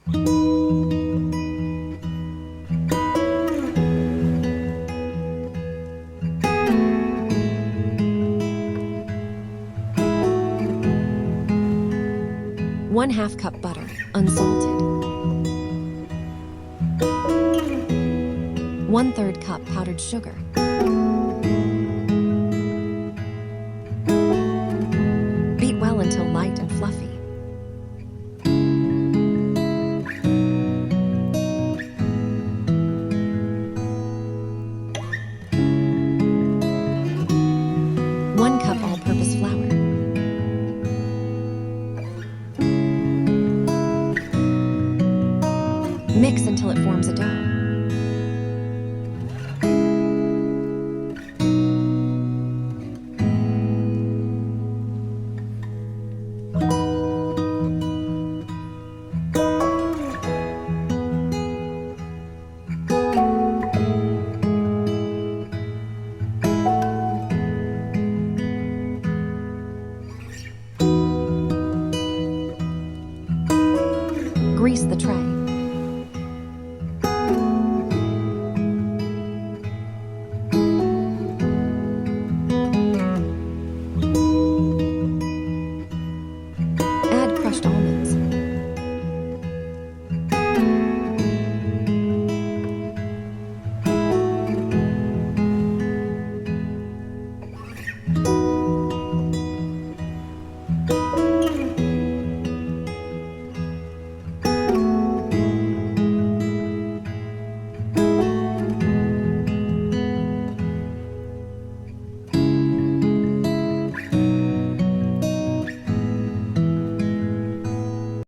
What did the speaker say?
1/2 cup butter, unsalted. 1/3 cup powdered sugar. Beat well until light and fluffy. One cup all-purpose flour. Mix until it forms a dough. Grease the tray.